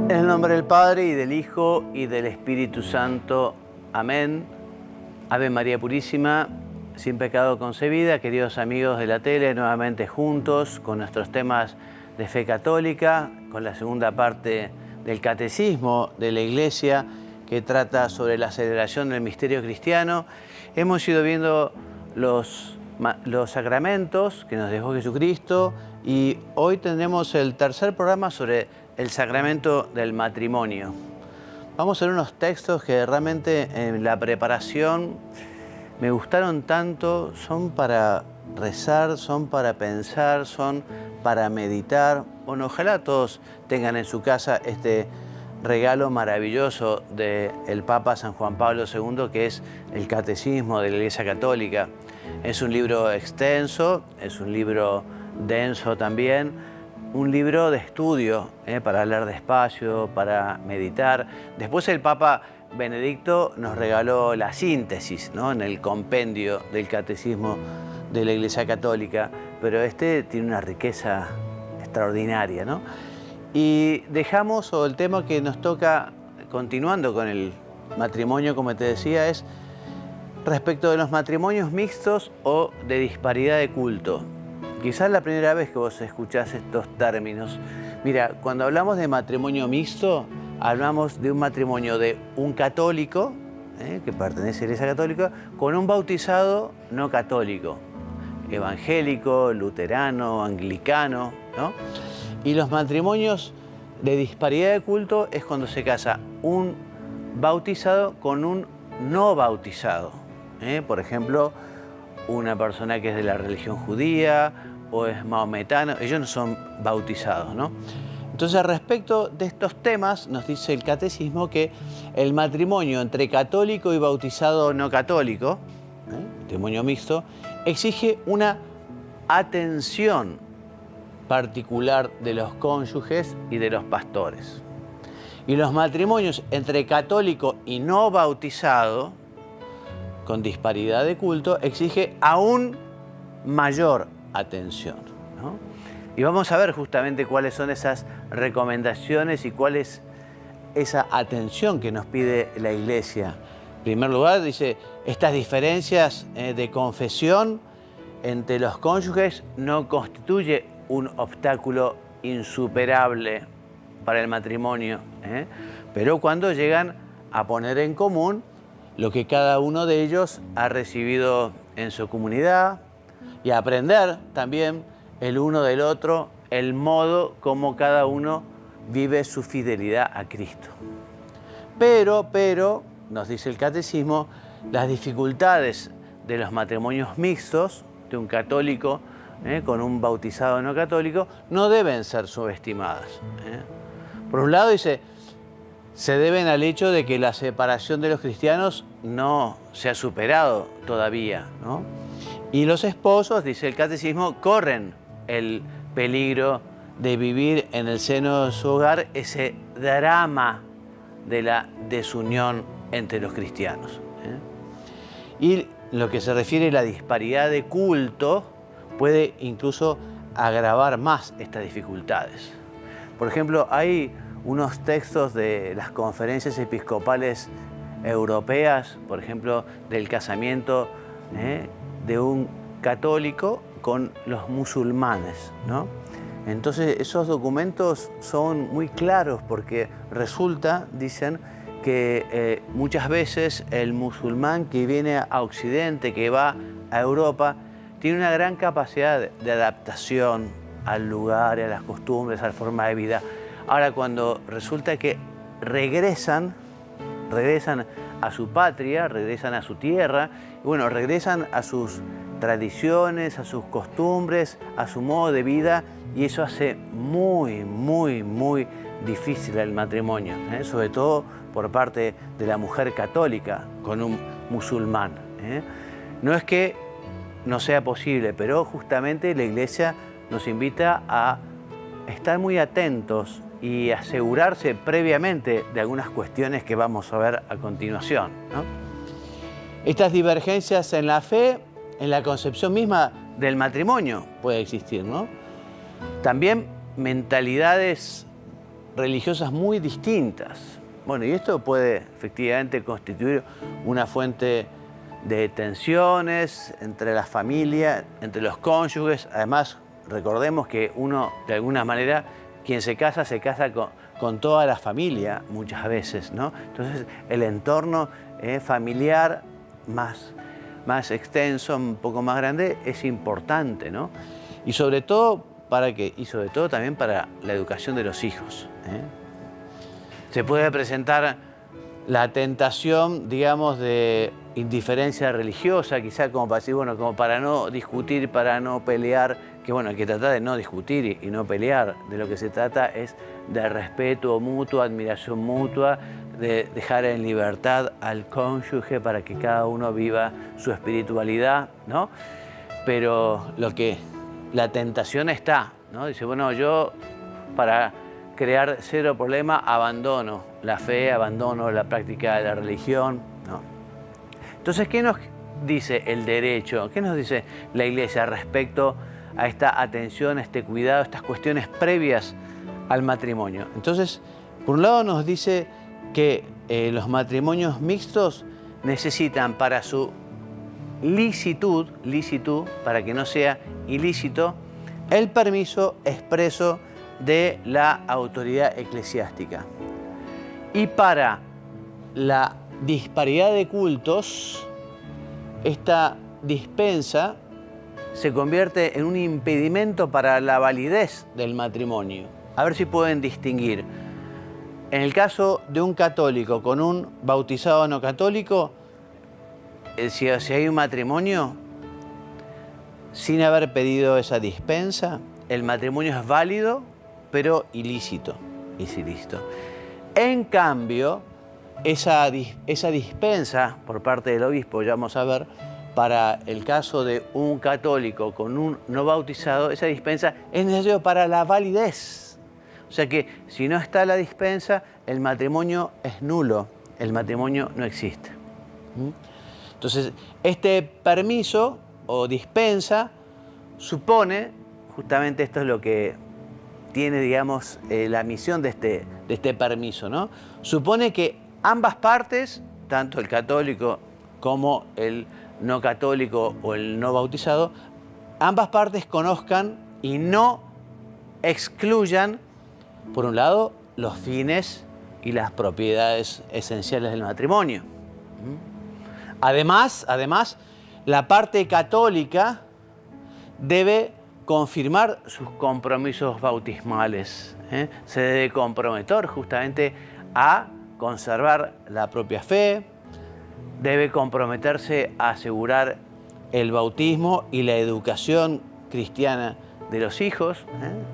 En el nombre del Padre, y del Hijo, y del Espíritu Santo. Amén. Ave María Purísima, sin pecado concebida. Queridos amigos de la tele, nuevamente juntos con nuestros temas de fe católica, con la segunda parte del Catecismo de la Iglesia, que trata sobre la celebración del misterio cristiano. Hemos ido viendo los sacramentos que nos dejó Jesucristo, y hoy tendremos el tercer programa sobre el sacramento del matrimonio. Vamos a ver unos textos que realmente en la preparación me gustaron tanto. Son para rezar, son para pensar, son para meditar. Bueno, ojalá todos tengan en su casa este regalo maravilloso del Papa San Juan Pablo II, que es el Catecismo de la Iglesia Católica. Es un libro extenso, es un libro denso también, un libro de estudio, para leer despacio, para meditar. Después el Papa Benedicto nos regaló la síntesis, ¿no?, en el compendio del Catecismo de la Iglesia Católica, pero este tiene una riqueza extraordinaria, ¿no? Y dejamos, o el tema que nos toca, continuando con el matrimonio, como te decía, es respecto de los matrimonios mixtos o de disparidad de culto. Quizás la primera vez que vos escuchás estos términos. Mira, cuando hablamos de matrimonio mixto, hablamos de un matrimonio de un católico, que pertenece a la Iglesia Católica, con un bautizado no católico, evangélico, luterano, anglicano, ¿no? Y los matrimonios de disparidad de culto es cuando se casa un bautizado con un no bautizado. Por ejemplo, una persona que es de la religión judía o es maometano, ellos no son bautizados, ¿no? Entonces, respecto de estos temas, nos dice el Catecismo que el matrimonio entre católico y bautizado no católico, matrimonio mixto, exige una atención particular de los cónyuges y de los pastores. Y los matrimonios entre católico y no bautizado, con disparidad de culto, exige aún mayor atención, ¿no? Y vamos a ver justamente cuáles son esas recomendaciones y cuál es esa atención que nos pide la Iglesia. En primer lugar, dice, estas diferencias de confesión entre los cónyuges no constituye un obstáculo insuperable para el matrimonio, pero cuando llegan a poner en común lo que cada uno de ellos ha recibido en su comunidad y aprender también el uno del otro el modo como cada uno vive su fidelidad a Cristo. Pero, nos dice el Catecismo, las dificultades de los matrimonios mixtos, de un católico con un bautizado no católico, no deben ser subestimadas. Por un lado dice, se deben al hecho de que la separación de los cristianos no se ha superado todavía, ¿no? Y los esposos, dice el Catecismo, corren el peligro de vivir en el seno de su hogar ese drama de la desunión entre los cristianos. Y lo que se refiere a la disparidad de culto puede incluso agravar más estas dificultades. Por ejemplo, hay unos textos de las conferencias episcopales europeas, por ejemplo, del casamiento de un católico con los musulmanes, ¿no? Entonces, esos documentos son muy claros porque resulta, dicen, que muchas veces el musulmán que viene a Occidente, que va a Europa, tiene una gran capacidad de adaptación al lugar, a las costumbres, a la forma de vida. Ahora, cuando resulta que regresan a su patria, regresan a su tierra, y bueno, regresan a sus tradiciones, a sus costumbres, a su modo de vida, y eso hace muy, muy, muy difícil el matrimonio, sobre todo por parte de la mujer católica con un musulmán. No es que no sea posible, pero justamente la Iglesia nos invita a estar muy atentos y asegurarse previamente de algunas cuestiones que vamos a ver a continuación, ¿no? Estas divergencias en la fe, en la concepción misma del matrimonio puede existir, ¿no? También mentalidades religiosas muy distintas. Bueno, y esto puede efectivamente constituir una fuente de tensiones entre las familias, entre los cónyuges. Además, recordemos que uno, de alguna manera, quien se casa con toda la familia muchas veces, ¿no? Entonces, el entorno familiar más extenso, un poco más grande, es importante, ¿no? Y sobre todo, también para la educación de los hijos. Se puede presentar la tentación, digamos, de indiferencia religiosa, quizá como para decir, bueno, como para no discutir, para no pelear, que bueno, hay que tratar de no discutir y no pelear. De lo que se trata es de respeto mutuo, admiración mutua, de dejar en libertad al cónyuge para que cada uno viva su espiritualidad, ¿no? Pero la tentación está, ¿no? Dice, bueno, yo para crear cero problema abandono la fe, abandono la práctica de la religión, ¿no? Entonces, ¿qué nos dice el derecho? ¿Qué nos dice la Iglesia respecto a esta atención, a este cuidado, a estas cuestiones previas al matrimonio? Entonces, por un lado nos dice que los matrimonios mixtos necesitan para su licitud, para que no sea ilícito, el permiso expreso de la autoridad eclesiástica. Y para la disparidad de cultos, esta dispensa se convierte en un impedimento para la validez del matrimonio. A ver si pueden distinguir. En el caso de un católico con un bautizado no católico, si hay un matrimonio, sin haber pedido esa dispensa, el matrimonio es válido, pero ilícito. En cambio, esa dispensa por parte del obispo, ya vamos a ver, para el caso de un católico con un no bautizado, esa dispensa es necesaria para la validez. O sea que si no está la dispensa, el matrimonio es nulo, el matrimonio no existe. Entonces, este permiso o dispensa supone, justamente esto es lo que tiene, digamos, la misión de este permiso, ¿no? Supone que ambas partes, tanto el católico como el no católico o el no bautizado, ambas partes conozcan y no excluyan, por un lado, los fines y las propiedades esenciales del matrimonio. Además, la parte católica debe confirmar sus compromisos bautismales. Se debe comprometer justamente a conservar la propia fe, debe comprometerse a asegurar el bautismo y la educación cristiana de los hijos,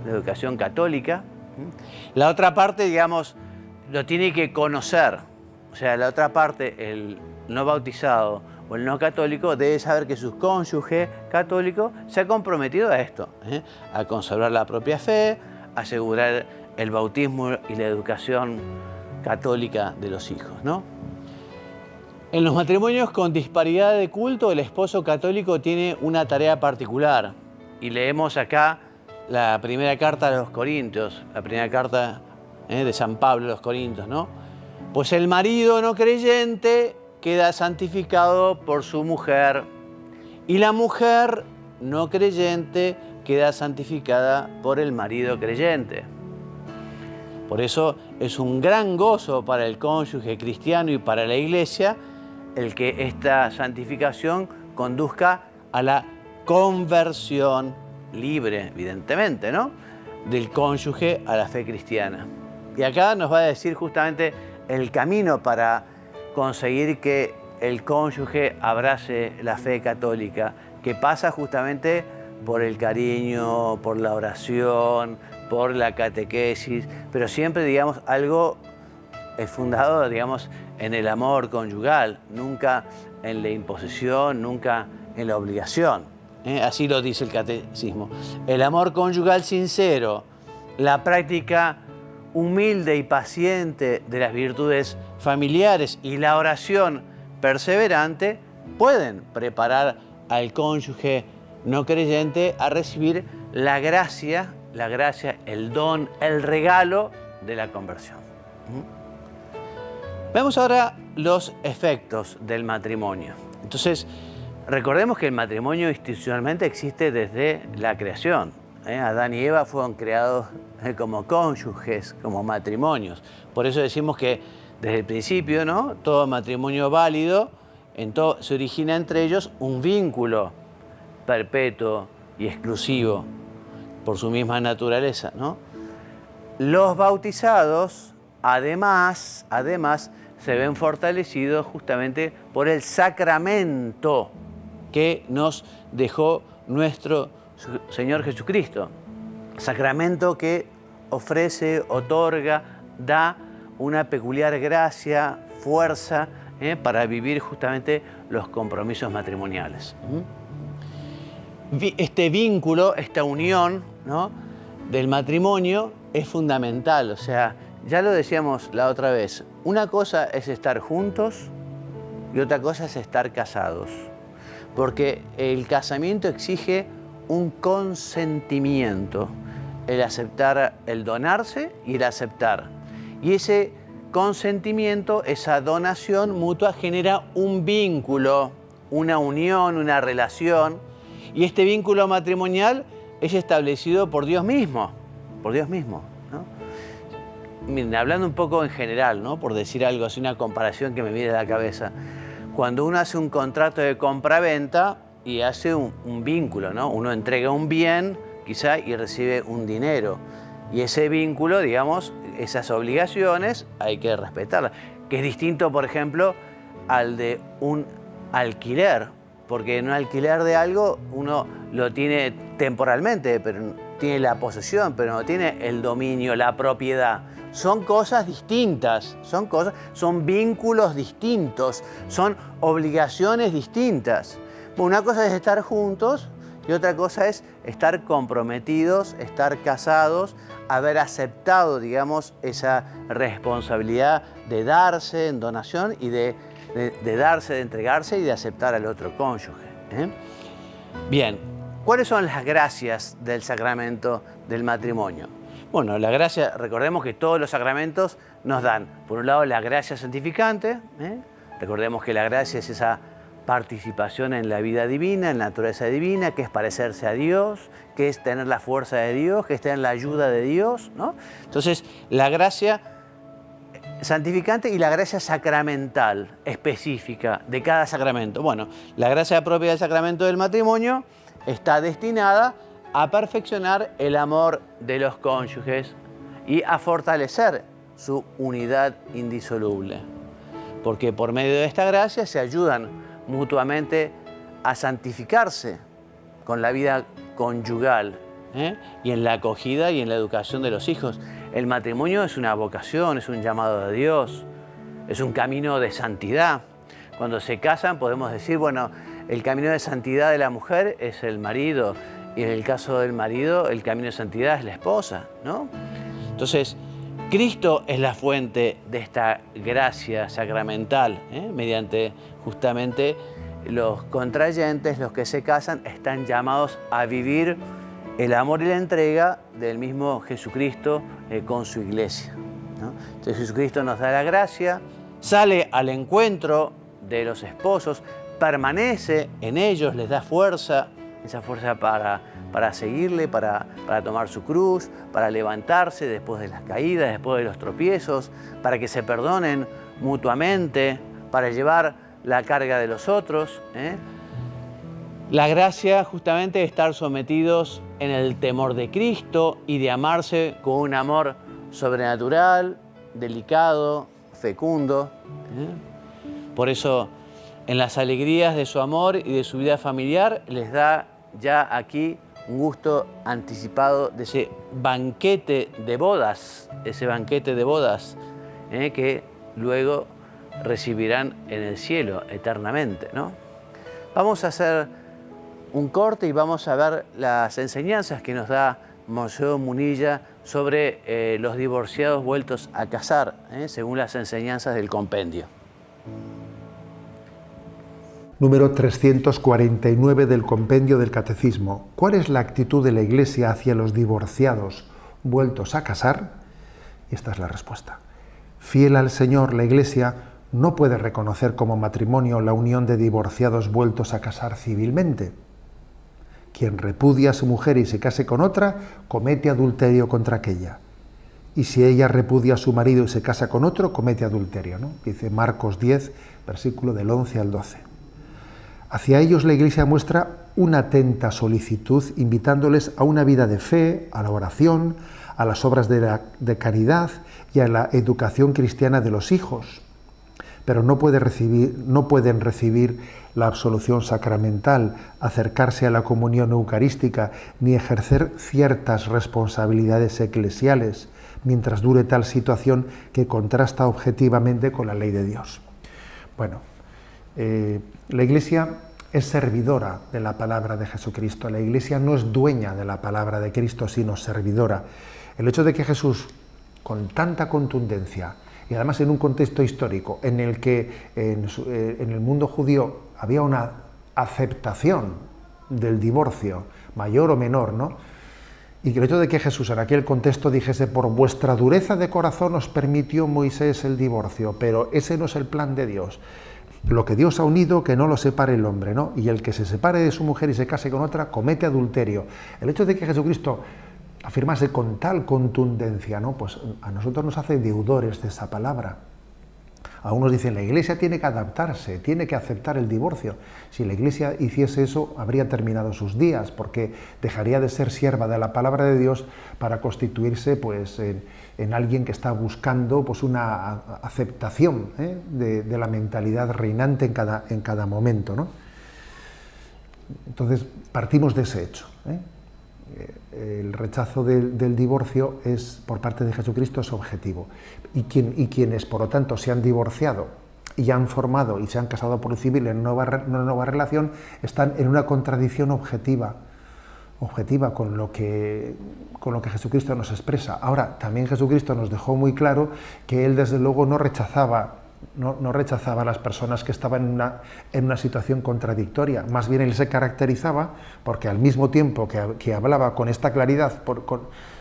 la educación católica. La otra parte, digamos, lo tiene que conocer. O sea, la otra parte, el no bautizado o el no católico, debe saber que su cónyuge católico se ha comprometido a esto, a conservar la propia fe, asegurar el bautismo y la educación católica de los hijos, ¿no? En los matrimonios con disparidad de culto, el esposo católico tiene una tarea particular. Y leemos acá la primera carta a los Corintios, la primera carta de San Pablo a los Corintios, ¿no? Pues el marido no creyente queda santificado por su mujer y la mujer no creyente queda santificada por el marido creyente. Por eso es un gran gozo para el cónyuge cristiano y para la Iglesia el que esta santificación conduzca a la conversión libre, evidentemente, ¿no?, del cónyuge a la fe cristiana. Y acá nos va a decir justamente el camino para conseguir que el cónyuge abrace la fe católica, que pasa justamente por el cariño, por la oración, por la catequesis, pero siempre, digamos, algo es fundado, digamos, en el amor conyugal, nunca en la imposición, nunca en la obligación. Así lo dice el catecismo. El amor conyugal sincero, la práctica humilde y paciente de las virtudes familiares y la oración perseverante pueden preparar al cónyuge no creyente a recibir la gracia, el don, el regalo de la conversión. Veamos ahora los efectos del matrimonio. Entonces, recordemos que el matrimonio institucionalmente existe desde la creación. Adán y Eva fueron creados como cónyuges, como matrimonios. Por eso decimos que desde el principio, ¿no?, todo matrimonio válido, se origina entre ellos un vínculo perpetuo y exclusivo por su misma naturaleza, ¿no? Los bautizados, además, se ven fortalecidos justamente por el sacramento que nos dejó nuestro Señor Jesucristo. Sacramento que ofrece, otorga, da una peculiar gracia, fuerza, para vivir justamente los compromisos matrimoniales. Este vínculo, esta unión, ¿no?, del matrimonio es fundamental. O sea, ya lo decíamos la otra vez, una cosa es estar juntos y otra cosa es estar casados. Porque el casamiento exige un consentimiento, el aceptar, el donarse y el aceptar. Y ese consentimiento, esa donación mutua genera un vínculo, una unión, una relación. Y este vínculo matrimonial es establecido por Dios mismo, ¿no? Miren, hablando un poco en general, ¿no?, por decir algo, así una comparación que me viene a la cabeza. Cuando uno hace un contrato de compra-venta y hace un vínculo, ¿no? Uno entrega un bien, quizá, y recibe un dinero. Y ese vínculo, digamos, esas obligaciones hay que respetarlas. Que es distinto, por ejemplo, al de un alquiler. Porque en un alquiler de algo uno lo tiene temporalmente, pero tiene la posesión, pero no tiene el dominio, la propiedad. Son cosas distintas, son vínculos distintos, son obligaciones distintas. Una cosa es estar juntos y otra cosa es estar comprometidos, estar casados, haber aceptado, digamos, esa responsabilidad de darse en donación y de darse, de entregarse y de aceptar al otro cónyuge. Bien, ¿cuáles son las gracias del sacramento del matrimonio? Bueno, la gracia, recordemos que todos los sacramentos nos dan, por un lado, la gracia santificante. Recordemos que la gracia es esa participación en la vida divina, en la naturaleza divina, que es parecerse a Dios, que es tener la fuerza de Dios, que es tener la ayuda de Dios, ¿no? Entonces, la gracia santificante y la gracia sacramental específica de cada sacramento. Bueno, la gracia propia del sacramento del matrimonio está destinada a perfeccionar el amor de los cónyuges y a fortalecer su unidad indisoluble. Porque por medio de esta gracia se ayudan mutuamente a santificarse con la vida conyugal, y en la acogida y en la educación de los hijos. El matrimonio es una vocación, es un llamado de Dios, es un camino de santidad. Cuando se casan podemos decir, bueno, el camino de santidad de la mujer es el marido y en el caso del marido el camino de santidad es la esposa, ¿no? Entonces, Cristo es la fuente de esta gracia sacramental, mediante justamente los contrayentes, los que se casan, están llamados a vivir el amor y la entrega del mismo Jesucristo con su iglesia, ¿no? Entonces Jesucristo nos da la gracia, sale al encuentro de los esposos, permanece en ellos, les da fuerza, esa fuerza para seguirle, para tomar su cruz, para levantarse después de las caídas, después de los tropiezos, para que se perdonen mutuamente, para llevar la carga de los otros. La gracia justamente de estar sometidos en el temor de Cristo y de amarse con un amor sobrenatural, delicado, fecundo. Por eso, en las alegrías de su amor y de su vida familiar, les da ya aquí un gusto anticipado de ese banquete de bodas, que luego recibirán en el cielo eternamente, ¿no? Vamos a hacer un corte y vamos a ver las enseñanzas que nos da Monseñor Munilla sobre los divorciados vueltos a casar, según las enseñanzas del compendio. Número 349 del Compendio del Catecismo. ¿Cuál es la actitud de la Iglesia hacia los divorciados vueltos a casar? Y esta es la respuesta. Fiel al Señor, la Iglesia no puede reconocer como matrimonio la unión de divorciados vueltos a casar civilmente. Quien repudia a su mujer y se case con otra, comete adulterio contra aquella. Y si ella repudia a su marido y se casa con otro, comete adulterio, ¿no? Dice Marcos 10, versículo del 11 al 12. Hacia ellos la Iglesia muestra una atenta solicitud, invitándoles a una vida de fe, a la oración, a las obras de caridad y a la educación cristiana de los hijos. Pero no pueden recibir la absolución sacramental, acercarse a la comunión eucarística, ni ejercer ciertas responsabilidades eclesiales, mientras dure tal situación que contrasta objetivamente con la ley de Dios. Bueno, la Iglesia es servidora de la palabra de Jesucristo. La Iglesia no es dueña de la palabra de Cristo, sino servidora. El hecho de que Jesús, con tanta contundencia, y además en un contexto histórico en el que en el mundo judío había una aceptación del divorcio, mayor o menor, ¿no? Y que el hecho de que Jesús en aquel contexto dijese: por vuestra dureza de corazón os permitió Moisés el divorcio, pero ese no es el plan de Dios. Lo que Dios ha unido, que no lo separe el hombre, ¿no? Y el que se separe de su mujer y se case con otra, comete adulterio. El hecho de que Jesucristo afirmase con tal contundencia, ¿no? Pues a nosotros nos hace deudores de esa palabra. Algunos dicen: la Iglesia tiene que adaptarse, tiene que aceptar el divorcio. Si la Iglesia hiciese eso, habría terminado sus días, porque dejaría de ser sierva de la palabra de Dios para constituirse, pues, en alguien que está buscando, pues, una aceptación, de la mentalidad reinante en cada momento, ¿no? Entonces, partimos de ese hecho, el rechazo del divorcio es, por parte de Jesucristo, es objetivo. Y quienes, por lo tanto, se han divorciado y han formado y se han casado por civil en una nueva relación, están en una contradicción objetiva con lo que Jesucristo nos expresa. Ahora, también Jesucristo nos dejó muy claro que Él, desde luego, no rechazaba a las personas que estaban en una situación contradictoria. Más bien Él se caracterizaba porque, al mismo tiempo que hablaba con esta claridad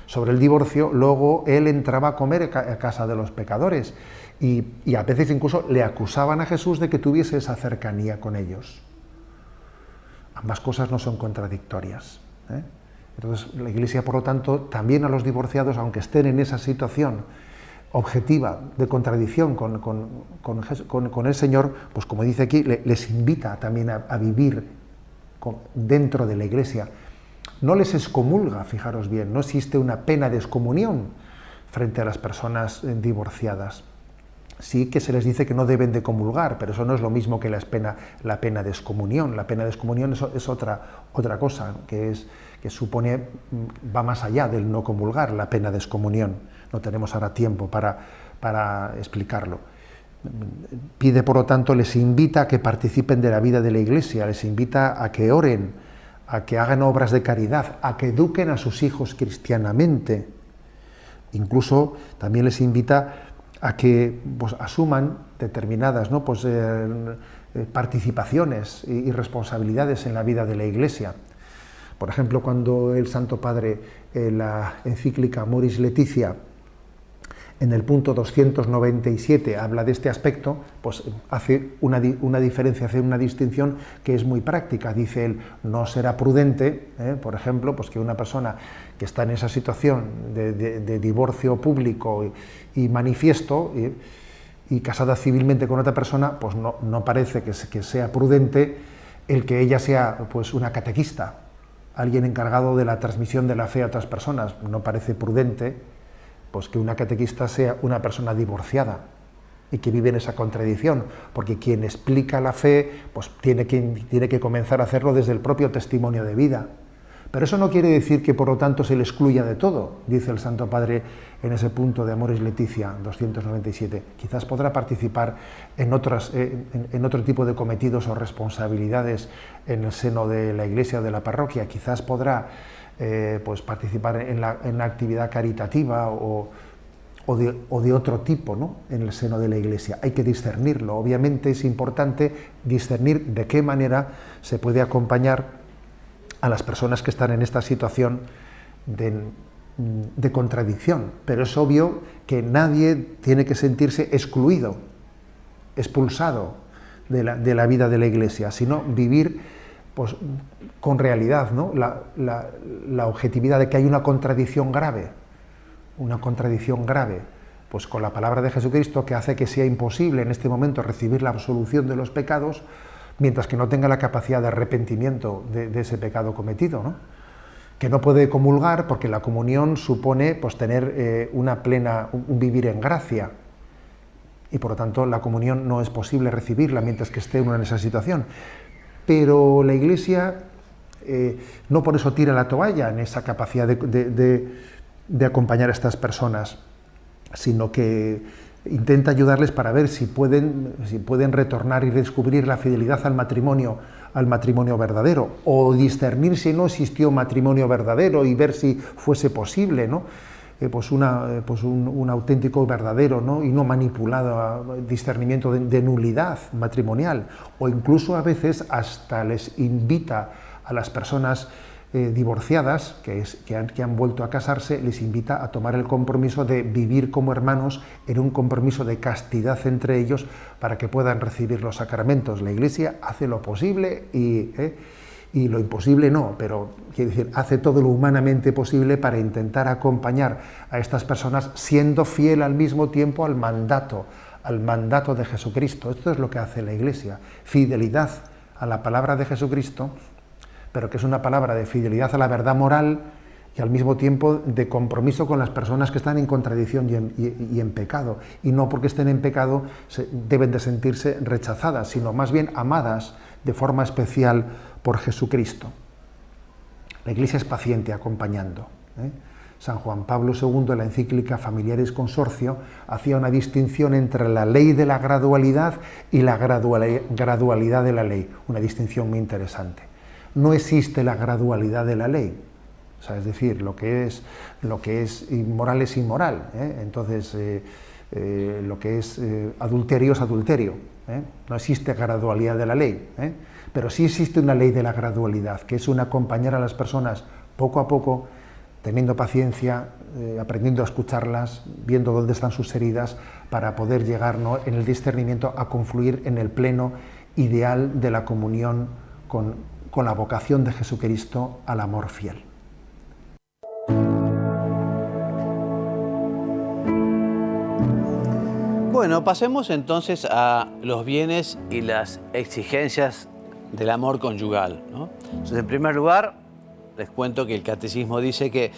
sobre el divorcio, luego Él entraba a comer a casa de los pecadores y a veces incluso le acusaban a Jesús de que tuviese esa cercanía con ellos. Ambas cosas no son contradictorias, Entonces la Iglesia, por lo tanto, también a los divorciados, aunque estén en esa situación objetiva de contradicción con el Señor, pues, como dice aquí, les invita también a vivir dentro de la Iglesia. No les excomulga, fijaros bien, no existe una pena de excomunión frente a las personas divorciadas. Sí que se les dice que no deben de comulgar, pero eso no es lo mismo que la pena de excomunión. La pena de excomunión es otra cosa, que va más allá del no comulgar, la pena de excomunión. No tenemos ahora tiempo para explicarlo. Pide, por lo tanto, les invita a que participen de la vida de la Iglesia, les invita a que oren, a que hagan obras de caridad, a que eduquen a sus hijos cristianamente. Incluso también les invita a que, pues, asuman determinadas, ¿no? Pues, participaciones y responsabilidades en la vida de la Iglesia. Por ejemplo, cuando el Santo Padre, en la encíclica Amoris Laetitia, en el punto 297 habla de este aspecto, pues hace una diferencia, hace una distinción que es muy práctica. Dice él: no será prudente, por ejemplo, pues que una persona que está en esa situación de divorcio público y manifiesto y casada civilmente con otra persona, pues no parece que sea prudente el que ella sea, pues, una catequista, alguien encargado de la transmisión de la fe a otras personas. No parece prudente, pues, que una catequista sea una persona divorciada y que vive en esa contradicción, porque quien explica la fe, pues tiene que comenzar a hacerlo desde el propio testimonio de vida. Pero eso no quiere decir que, por lo tanto, se le excluya de todo, dice el Santo Padre en ese punto de Amoris Laetitia 297. Quizás podrá participar en otro tipo de cometidos o responsabilidades en el seno de la Iglesia o de la parroquia. Quizás podrá pues participar en la actividad caritativa o de otro tipo, ¿no?, en el seno de la Iglesia. Hay que discernirlo. Obviamente es importante discernir de qué manera se puede acompañar a las personas que están en esta situación de contradicción, pero es obvio que nadie tiene que sentirse excluido, expulsado de la vida de la Iglesia, sino vivir pues, con realidad, ¿no? la objetividad de que hay una contradicción grave, pues con la palabra de Jesucristo, que hace que sea imposible en este momento recibir la absolución de los pecados, mientras que no tenga la capacidad de arrepentimiento de ese pecado cometido, ¿no? Que no puede comulgar porque la comunión supone pues, tener un vivir en gracia, y por lo tanto la comunión no es posible recibirla mientras que esté uno en esa situación. Pero la Iglesia no por eso tira la toalla en esa capacidad de acompañar a estas personas, sino que intenta ayudarles para ver si pueden retornar y descubrir la fidelidad al matrimonio verdadero, o discernir si no existió matrimonio verdadero y ver si fuese posible, ¿no? Un auténtico verdadero, ¿no? Y no manipulado discernimiento de nulidad matrimonial, o incluso a veces hasta les invita a las personas divorciadas que han vuelto a casarse, les invita a tomar el compromiso de vivir como hermanos en un compromiso de castidad entre ellos para que puedan recibir los sacramentos. La Iglesia hace lo posible y lo imposible no, pero quiere decir, hace todo lo humanamente posible para intentar acompañar a estas personas siendo fiel al mismo tiempo al mandato de Jesucristo. Esto es lo que hace la Iglesia, fidelidad a la palabra de Jesucristo, pero que es una palabra de fidelidad a la verdad moral y al mismo tiempo de compromiso con las personas que están en contradicción y en pecado. Y no porque estén en pecado deben de sentirse rechazadas, sino más bien amadas de forma especial por Jesucristo. La Iglesia es paciente acompañando. San Juan Pablo II, en la encíclica Familiaris Consortio, hacía una distinción entre la ley de la gradualidad y la gradualidad de la ley, una distinción muy interesante. No existe la gradualidad de la ley, o sea, es decir, lo que es inmoral es inmoral, entonces lo que es adulterio es adulterio, no existe gradualidad de la ley, pero sí existe una ley de la gradualidad, que es un acompañar a las personas poco a poco, teniendo paciencia, aprendiendo a escucharlas, viendo dónde están sus heridas, para poder llegar, ¿no?, en el discernimiento a confluir en el pleno ideal de la comunión con la vocación de Jesucristo al amor fiel. Bueno, pasemos entonces a los bienes y las exigencias del amor conyugal, ¿no? Entonces, en primer lugar, les cuento que el Catecismo dice que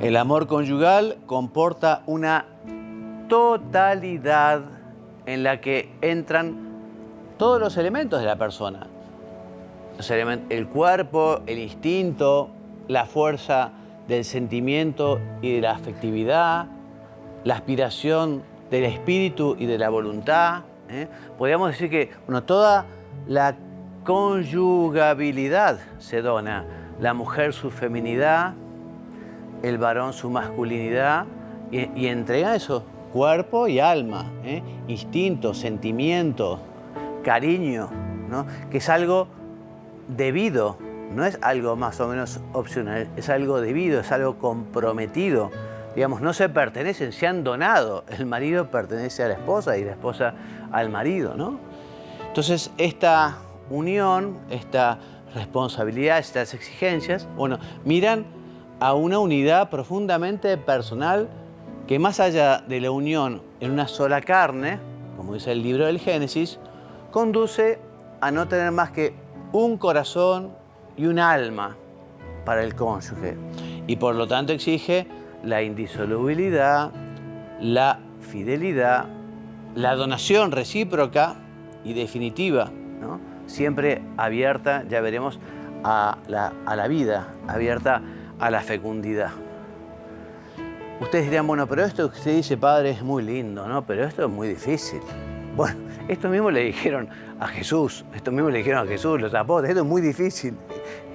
el amor conyugal comporta una totalidad en la que entran todos los elementos de la persona. El cuerpo, el instinto, la fuerza del sentimiento y de la afectividad, la aspiración del espíritu y de la voluntad. Podríamos decir que toda la conyugabilidad se dona. La mujer su feminidad, el varón su masculinidad, y entrega eso, cuerpo y alma, instinto, sentimiento, cariño, ¿no? Que es algo debido, no es algo más o menos opcional, es algo debido, es algo comprometido. Digamos, no se pertenecen, se han donado. El marido pertenece a la esposa y la esposa al marido, ¿no? Entonces, esta unión, esta responsabilidad, estas exigencias, miran a una unidad profundamente personal que, más allá de la unión en una sola carne, como dice el libro del Génesis, conduce a no tener más que un corazón y un alma para el cónyuge, y por lo tanto exige la indisolubilidad, la fidelidad, la donación recíproca y definitiva, ¿no? Siempre abierta, ya veremos, a la vida, abierta a la fecundidad. Ustedes dirán, pero esto que usted dice, padre, es muy lindo, ¿no? Pero esto es muy difícil. Bueno, esto mismo le dijeron a Jesús, los apóstoles, esto es muy difícil.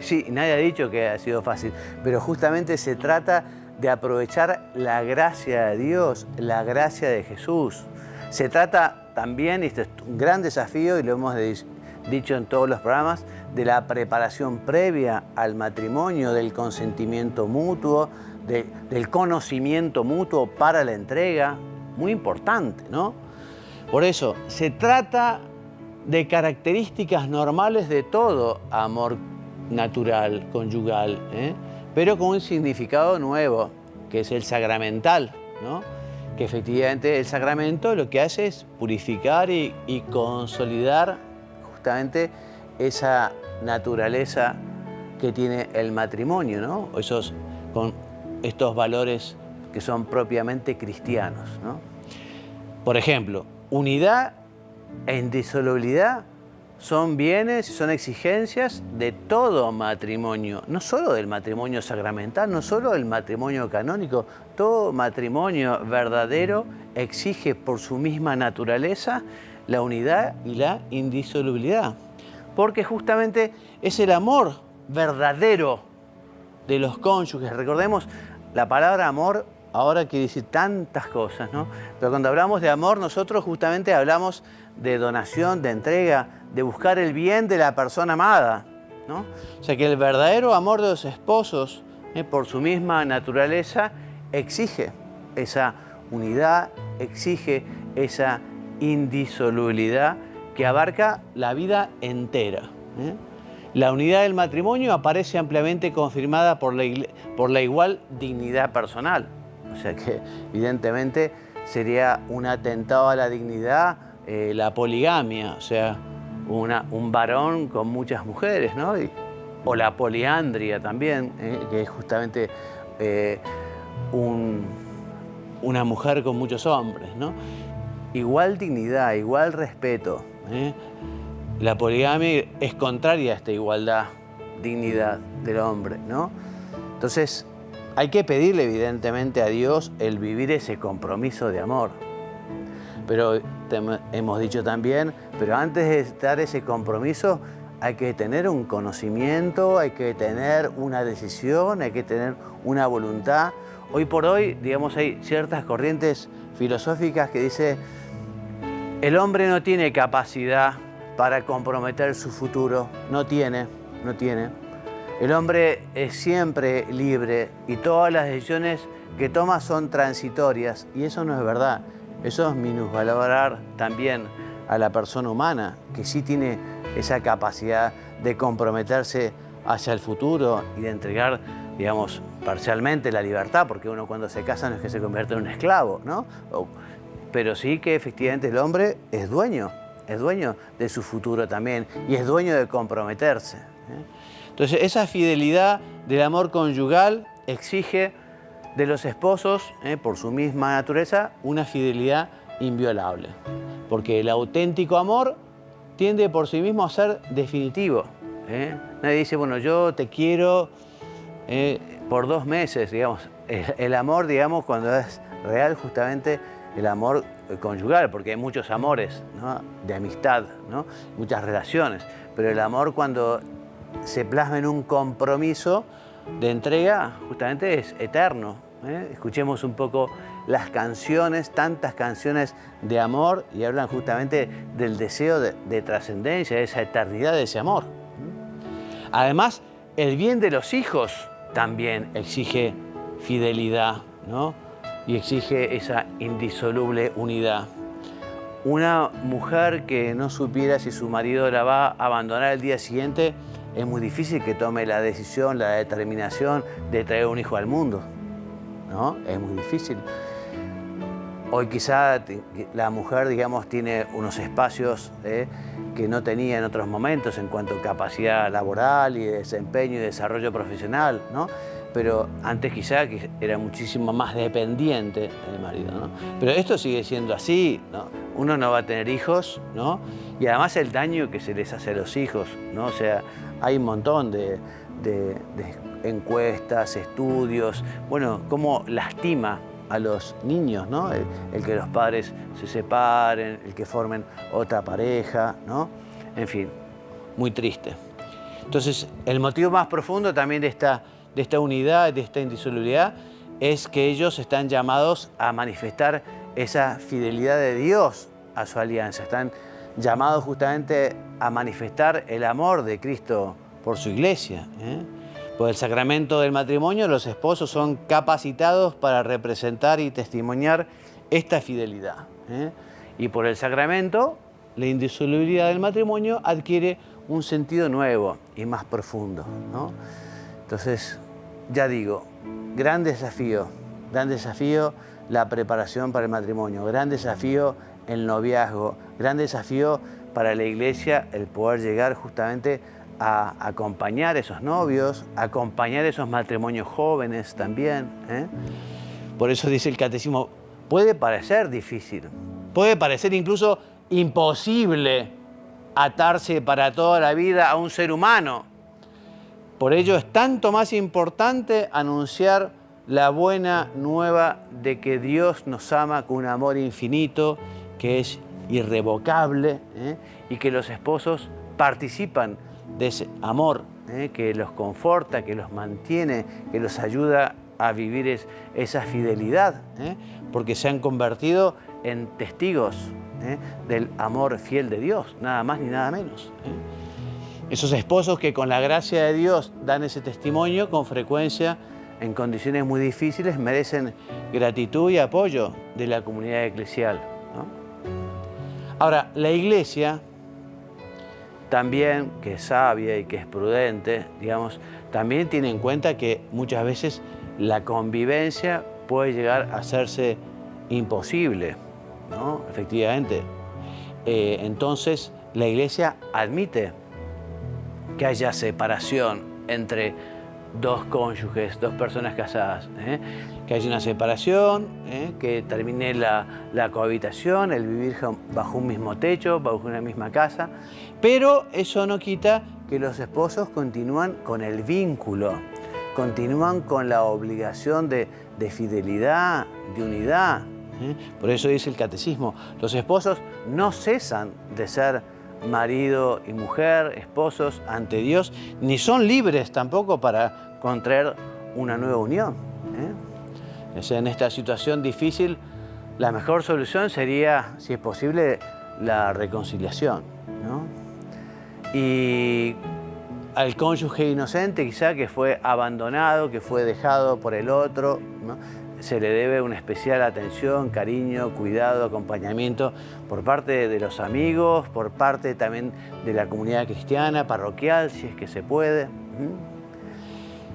Sí, nadie ha dicho que ha sido fácil, pero justamente se trata de aprovechar la gracia de Dios, la gracia de Jesús. Se trata también, y este es un gran desafío, y lo hemos dicho en todos los programas, de la preparación previa al matrimonio, del consentimiento mutuo, del conocimiento mutuo para la entrega, muy importante, ¿no? Por eso, se trata de características normales de todo amor natural, conyugal, pero con un significado nuevo, que es el sacramental, ¿no? Que efectivamente el sacramento lo que hace es purificar y consolidar justamente esa naturaleza que tiene el matrimonio, ¿no? Con estos valores que son propiamente cristianos, ¿no? Por ejemplo, unidad e indisolubilidad son bienes y son exigencias de todo matrimonio, no solo del matrimonio sacramental, no solo del matrimonio canónico. Todo matrimonio verdadero exige por su misma naturaleza la unidad y la indisolubilidad, porque justamente es el amor verdadero de los cónyuges. Recordemos, la palabra amor ahora quiere decir tantas cosas, ¿no? Pero cuando hablamos de amor, nosotros justamente hablamos de donación, de entrega, de buscar el bien de la persona amada, ¿no? O sea que el verdadero amor de los esposos, por su misma naturaleza, exige esa unidad, exige esa indisolubilidad que abarca la vida entera. La unidad del matrimonio aparece ampliamente confirmada por la igual dignidad personal. O sea que evidentemente sería un atentado a la dignidad la poligamia, o sea, un varón con muchas mujeres, ¿no? O la poliandria también, que es justamente una mujer con muchos hombres, ¿no? Igual dignidad, igual respeto. La poligamia es contraria a esta igualdad, dignidad del hombre, ¿no? Entonces, hay que pedirle evidentemente a Dios el vivir ese compromiso de amor. Pero hemos dicho también, pero antes de dar ese compromiso hay que tener un conocimiento, hay que tener una decisión, hay que tener una voluntad. Hoy por hoy, digamos, hay ciertas corrientes filosóficas que dicen el hombre no tiene capacidad para comprometer su futuro, no tiene. El hombre es siempre libre y todas las decisiones que toma son transitorias, y eso no es verdad. Eso es minusvalorar también a la persona humana, que sí tiene esa capacidad de comprometerse hacia el futuro y de entregar, digamos, parcialmente la libertad, porque uno cuando se casa no es que se convierte en un esclavo, ¿no? Pero sí que efectivamente el hombre es dueño de su futuro también, y es dueño de comprometerse. Entonces, esa fidelidad del amor conyugal exige de los esposos, por su misma naturaleza, una fidelidad inviolable. Porque el auténtico amor tiende por sí mismo a ser definitivo. Nadie dice, bueno, yo te quiero por 2 meses, digamos. El amor, digamos, cuando es real, justamente el amor conyugal, porque hay muchos amores, ¿no? De amistad, ¿no? Muchas relaciones. Pero el amor cuando se plasma en un compromiso de entrega, justamente es eterno. Escuchemos un poco las canciones, tantas canciones de amor, y hablan justamente del deseo de trascendencia, de esa eternidad de ese amor. Además, el bien de los hijos también exige fidelidad, ¿no? Y exige esa indisoluble unidad. Una mujer que no supiera si su marido la va a abandonar el día siguiente, es muy difícil que tome la decisión, la determinación de traer un hijo al mundo, ¿no? Es muy difícil. Hoy quizá la mujer, digamos, tiene unos espacios que no tenía en otros momentos en cuanto a capacidad laboral y de desempeño y desarrollo profesional, ¿no? Pero antes quizá era muchísimo más dependiente del marido, ¿no? Pero esto sigue siendo así, ¿no? Uno no va a tener hijos, ¿no? Y además el daño que se les hace a los hijos, ¿no? O sea, hay un montón de encuestas, estudios, bueno, cómo lastima a los niños, ¿no? El que los padres se separen, el que formen otra pareja, ¿no? En fin, muy triste. Entonces, el motivo más profundo también de esta unidad, de esta indisolubilidad, es que ellos están llamados a manifestar esa fidelidad de Dios a su alianza. Están llamados justamente a manifestar el amor de Cristo por su iglesia, Por el sacramento del matrimonio, los esposos son capacitados para representar y testimoniar esta fidelidad. Y por el sacramento, la indisolubilidad del matrimonio adquiere un sentido nuevo y más profundo, ¿no? Entonces, ya digo, gran desafío la preparación para el matrimonio, gran desafío el noviazgo, gran desafío para la Iglesia el poder llegar justamente a acompañar a esos novios, a acompañar a esos matrimonios jóvenes también. Por eso dice el Catecismo, puede parecer difícil, puede parecer incluso imposible atarse para toda la vida a un ser humano. Por ello es tanto más importante anunciar la buena nueva de que Dios nos ama con un amor infinito, que es irrevocable, y que los esposos participan de ese amor, que los conforta, que los mantiene, que los ayuda a vivir esa fidelidad, porque se han convertido en testigos del amor fiel de Dios, nada más ni nada menos. Esos esposos que con la gracia de Dios dan ese testimonio, con frecuencia, en condiciones muy difíciles, merecen gratitud y apoyo de la comunidad eclesial, ¿no? Ahora, la Iglesia también, que es sabia y que es prudente, digamos, también tiene en cuenta que muchas veces la convivencia puede llegar a hacerse imposible, ¿no? Efectivamente. Entonces, la Iglesia admite que haya separación entre dos cónyuges, dos personas casadas, que haya una separación, que termine la cohabitación, el vivir bajo un mismo techo, bajo una misma casa, pero eso no quita que los esposos continúan con el vínculo, continúan con la obligación de fidelidad, de unidad. Por eso dice el Catecismo, los esposos no cesan de ser marido y mujer, esposos ante Dios, ni son libres tampoco para contraer una nueva unión. En esta situación difícil, la mejor solución sería, si es posible, la reconciliación, ¿no? Y al cónyuge inocente, quizá que fue abandonado, que fue dejado por el otro, ¿no?, se le debe una especial atención, cariño, cuidado, acompañamiento por parte de los amigos, por parte también de la comunidad cristiana, parroquial, si es que se puede.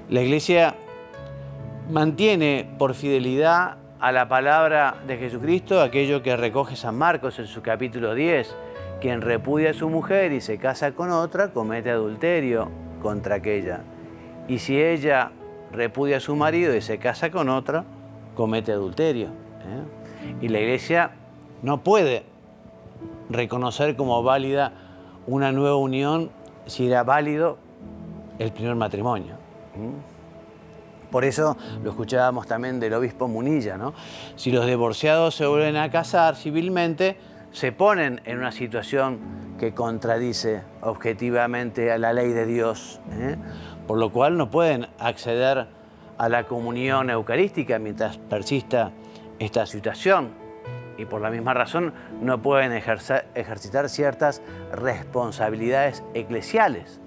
La Iglesia mantiene por fidelidad a la palabra de Jesucristo aquello que recoge San Marcos en su capítulo 10. Quien repudia a su mujer y se casa con otra, comete adulterio contra aquella. Y si ella repudia a su marido y se casa con otra, comete adulterio. Y la Iglesia no puede reconocer como válida una nueva unión si era válido el primer matrimonio. Por eso lo escuchábamos también del obispo Munilla, ¿no? Si los divorciados se vuelven a casar civilmente, se ponen en una situación que contradice objetivamente a la ley de Dios, por lo cual no pueden acceder a la comunión eucarística mientras persista esta situación, y por la misma razón no pueden ejercitar ciertas responsabilidades eclesiales.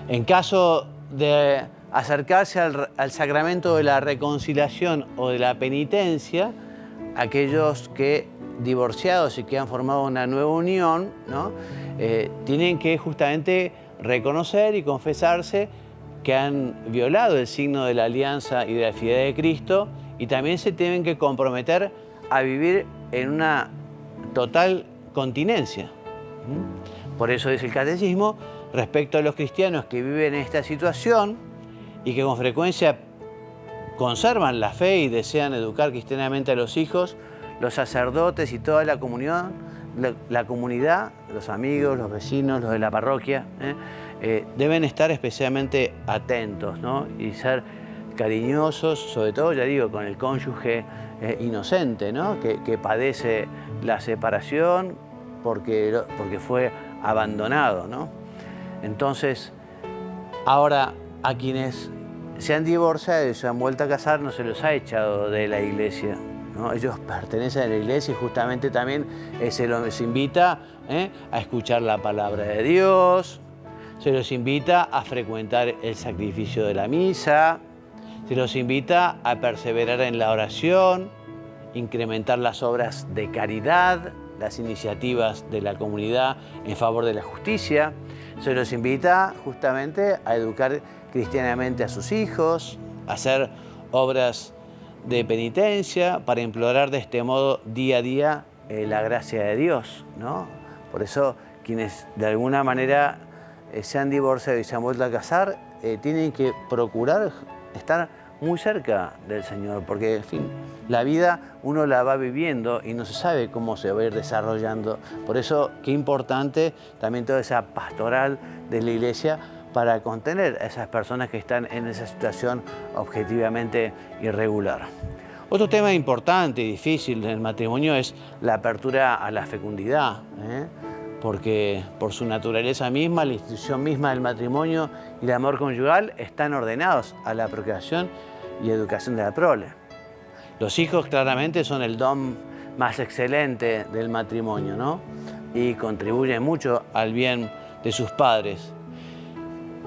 En caso de acercarse al sacramento de la reconciliación o de la penitencia, aquellos que divorciados y que han formado una nueva unión, ¿no?, tienen que justamente reconocer y confesarse que han violado el signo de la alianza y de la fidelidad de Cristo, y también se tienen que comprometer a vivir en una total continencia. Por eso dice el Catecismo, respecto a los cristianos que viven en esta situación y que con frecuencia conservan la fe y desean educar cristianamente a los hijos, los sacerdotes y toda la comunidad, los amigos, los vecinos, los de la parroquia, deben estar especialmente atentos, ¿no?, y ser cariñosos, sobre todo, ya digo, con el cónyuge inocente, ¿no?, que padece la separación porque fue abandonado, ¿no? Entonces, ahora a quienes se han divorciado y se han vuelto a casar no se los ha echado de la Iglesia, ¿no? Ellos pertenecen a la Iglesia y justamente también se los invita a escuchar la palabra de Dios. se los invita a frecuentar el sacrificio de la misa, se los invita a perseverar en la oración, incrementar las obras de caridad, las iniciativas de la comunidad en favor de la justicia. Se los invita justamente a educar cristianamente a sus hijos, a hacer obras de penitencia para implorar de este modo día a día la gracia de Dios, ¿no? Por eso quienes de alguna manera se han divorciado y se han vuelto a casar tienen que procurar estar muy cerca del Señor, porque en fin, la vida uno la va viviendo y no se sabe cómo se va a ir desarrollando. Por eso qué importante también toda esa pastoral de la Iglesia para contener a esas personas que están en esa situación objetivamente irregular. Otro tema importante y difícil en el matrimonio es la apertura a la fecundidad, porque por su naturaleza misma, la institución misma del matrimonio y el amor conyugal están ordenados a la procreación y educación de la prole. Los hijos claramente son el don más excelente del matrimonio, ¿no? Y contribuyen mucho al bien de sus padres.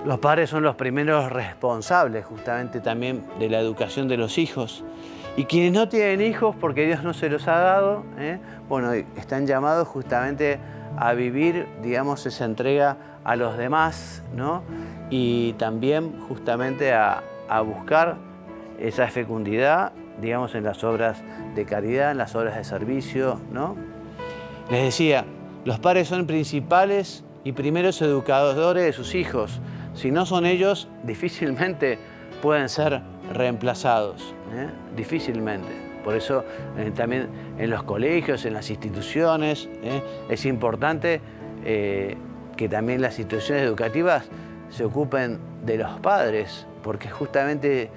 Los padres son los primeros responsables justamente también de la educación de los hijos. Y quienes no tienen hijos porque Dios no se los ha dado, bueno, están llamados justamente a vivir, digamos, esa entrega a los demás, ¿no? Y también justamente a buscar esa fecundidad, digamos, en las obras de caridad, en las obras de servicio, ¿no? Les decía, los padres son principales y primeros educadores de sus hijos. Si no son ellos, difícilmente pueden ser reemplazados, difícilmente. Por eso también en los colegios, en las instituciones, es importante que también las instituciones educativas se ocupen de los padres, porque justamente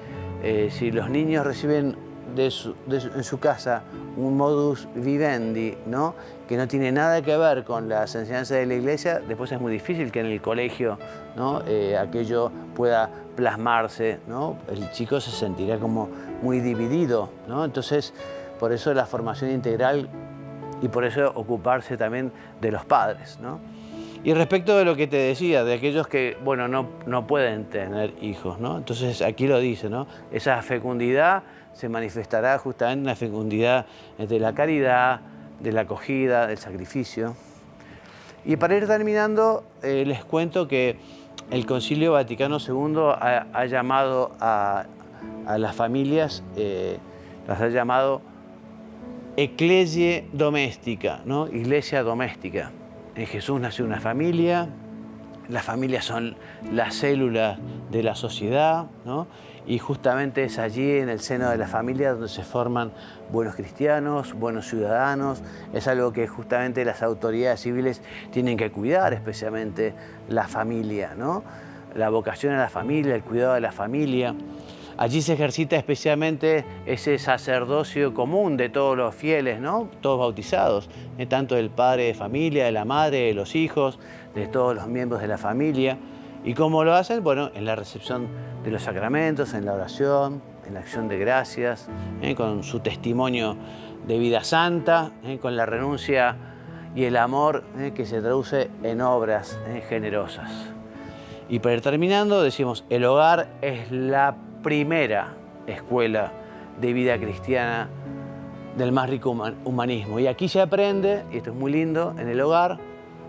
si los niños reciben en su casa un modus vivendi, ¿no?, que no tiene nada que ver con las enseñanzas de la Iglesia, después es muy difícil que en el colegio, ¿no?, aquello pueda plasmarse, ¿no? El chico se sentirá como muy dividido, ¿no? Entonces, por eso la formación integral y por eso ocuparse también de los padres, ¿no? Y respecto de lo que te decía, de aquellos que, bueno, no pueden tener hijos, ¿no? Entonces aquí lo dice, ¿no? Esa fecundidad se manifestará justamente en la fecundidad de la caridad, de la acogida, del sacrificio. Y para ir terminando, les cuento que el Concilio Vaticano II ha llamado a las familias, las ha llamado ecclesia doméstica, ¿no? Iglesia doméstica. En Jesús nació una familia, las familias son las células de la sociedad, ¿no? Y justamente es allí, en el seno de la familia, donde se forman buenos cristianos, buenos ciudadanos. Es algo que justamente las autoridades civiles tienen que cuidar, especialmente la familia, ¿no? La vocación a la familia, el cuidado de la familia. Allí se ejercita especialmente ese sacerdocio común de todos los fieles, ¿no? Todos bautizados, tanto del padre de familia, de la madre, de los hijos, de todos los miembros de la familia. ¿Y cómo lo hacen? Bueno, en la recepción de los sacramentos, en la oración, en la acción de gracias, con su testimonio de vida santa, con la renuncia y el amor que se traduce en obras generosas. Y para ir terminando, decimos, el hogar es la primera escuela de vida cristiana del más rico humanismo. Y aquí se aprende, y esto es muy lindo, en el hogar,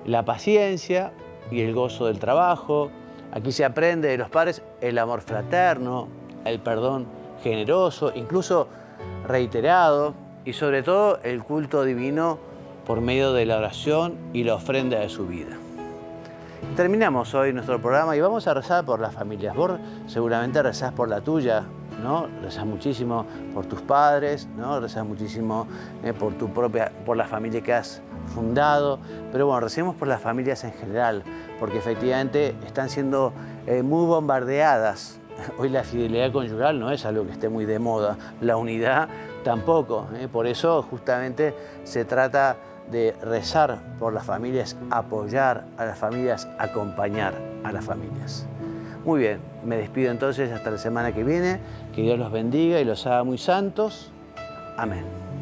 la paciencia y el gozo del trabajo. Aquí se aprende de los padres el amor fraterno, el perdón generoso, incluso reiterado, y sobre todo el culto divino por medio de la oración y la ofrenda de su vida. Terminamos hoy nuestro programa y vamos a rezar por las familias. Vos seguramente rezás por la tuya, ¿no? Rezás muchísimo por tus padres, ¿no? Rezás muchísimo por la familia que has fundado. Pero bueno, recemos por las familias en general, porque efectivamente están siendo muy bombardeadas. Hoy la fidelidad conyugal no es algo que esté muy de moda, la unidad tampoco. Por eso justamente se trata de rezar por las familias, apoyar a las familias, acompañar a las familias. Muy bien, me despido entonces hasta la semana que viene. Que Dios los bendiga y los haga muy santos. Amén.